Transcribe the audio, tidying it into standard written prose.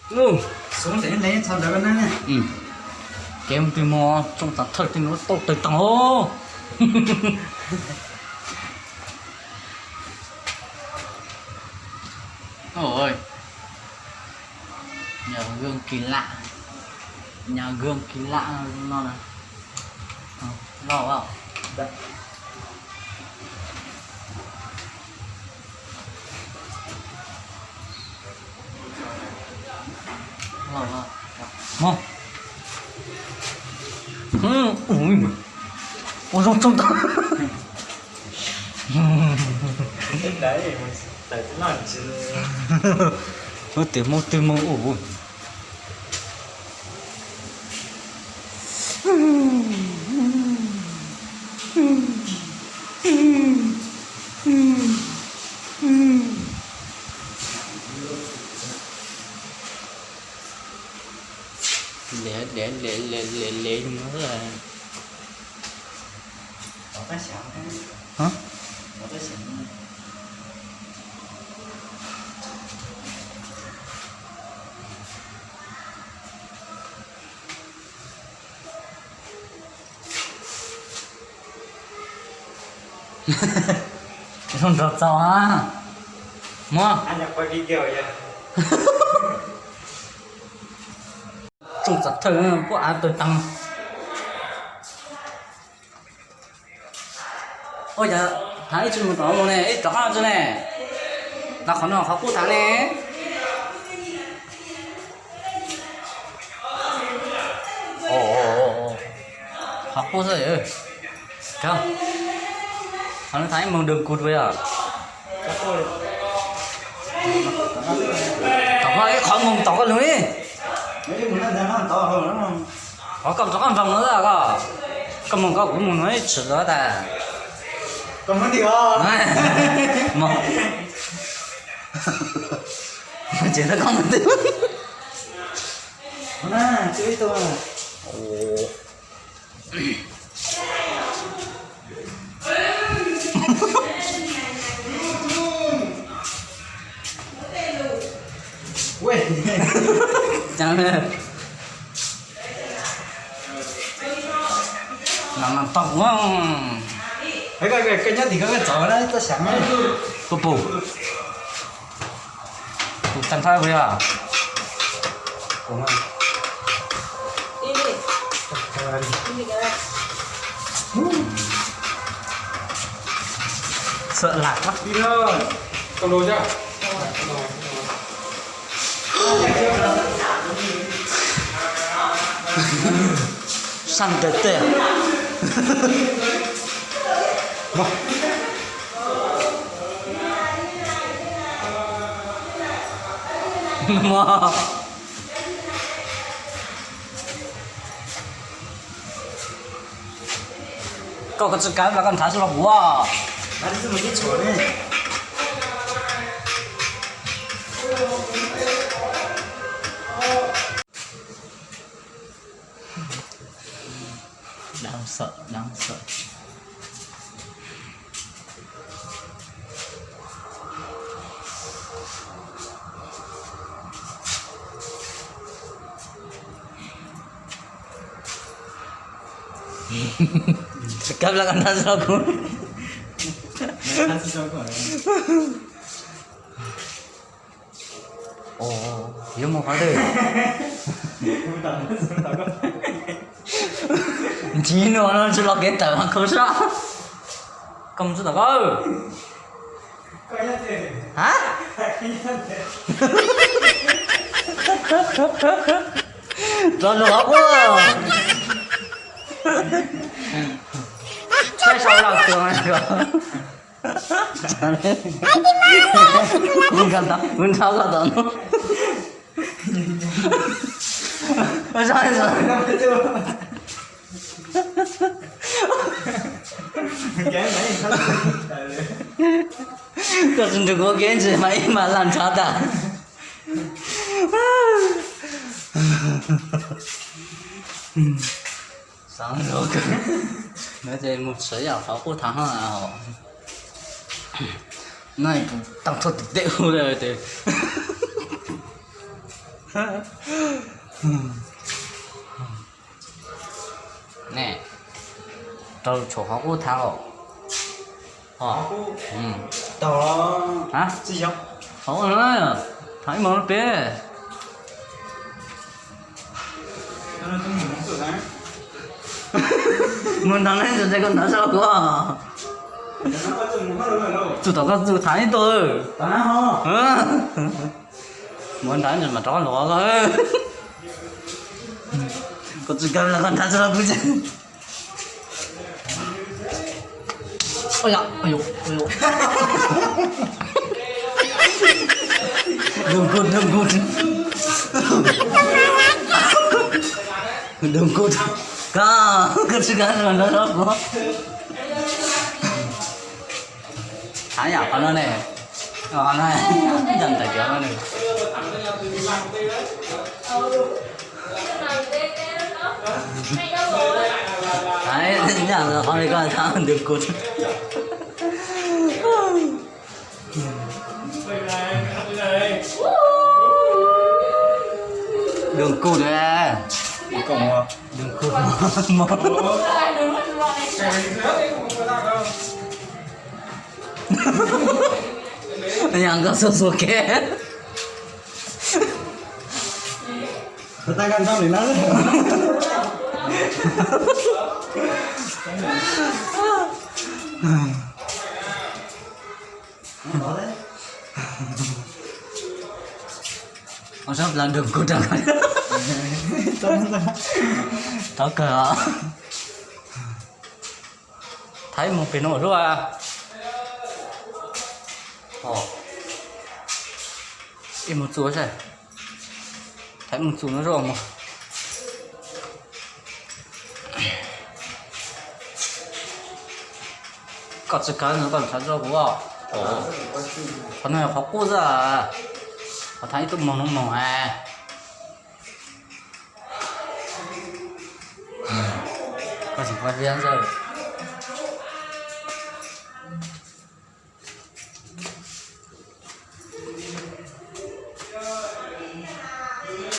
Ừ. xuống để lấy sao được anh nè. Ừ. Kém tôi mò trong tập thật thì nó tốt tới tao. Ôi. Nhà gương kỳ lạ. Nhà gương kỳ lạ nó này. Lo không? Đấy. Lo. Mò. Ui. Ôi trong tao. Đấy mình tại cái lần chứ. Nó tìm mô ủi. Để nó là Có cái sáng cái. hả? Có cái sáng. Không được sao ha? Mua Anh nhập quay video vậy. trong giật thơ của ai tôi tăng. Ôi giờ tháng ít một đó luôn này, ít chó chứ này. Na khó nào khó cú tháng này. Ồ. Khó cú rồi ơi. Không. Hắn thấy mong đường cụt với à? Tao nói khó mong tao cái lưỡi. Đấy muốn nó nó to hơn đúng không? Có cầm cho con vòng nữa là có. Cầm mong có cũng muốn nói chữ đó ta. Còn nó thì ho. Mà. Chỉ là con một thứ. Nè, chơi tôi. Ồ. Ui. Chẳng nè. Làm tóc quá. Cái nhất thì có cái chó đó tôi sáng ấy. Bù bù. Bù tăng thay với à? Đúng rồi. Sợ lạc lắm. Đi thôi. Cầm đồ chưa? Săn tê tê. Mà. Cậu có cái là con thả xuống là wow. Nó đi một cái chỗ này. Đáng sợ, đáng sợ. Sekali lah kan aku. Oh, dia mau pada. Chino nó chỉ lo cái tờ mà không sao. Cầm số tờ cơ. Hả? Rồi nó quá. Sai sao là tường này rồi. Mình cảm thấy mình sao cả tao. Sai rồi.可是如果坚持买一买烂茶蛋，上楼个，那这没吃药，好过糖啊哦，那一步当初得对了对。nè tao chỗ họ cũng thao đó hả gì vậy họ nói thấy mà nó bé mình thằng này rồi còn nói sao quá chủ tao có chủ thái tôi muốn thái rồi mà cho nó rồi có chỉ cần là con thái sao cũng chứ ôi ya ôi yo đừng cút cả cái gì cả là nó đó thái nhỏ con nó này con này dần tại kiểu nó này đấy nhà là con này con thằng đừng cút đừng cút đấy đừng cút một yang gak sesuke katakan kau ni lah masa bilang dong kuda kan tao cờ thấy một cái nổ rồi im một chúa rồi thấy một chúa nó rồi mà có chỉ cái nó còn sao rồi của con này học cô ra họ thấy tụi mong nó mong à có chỉ qua riêng rồi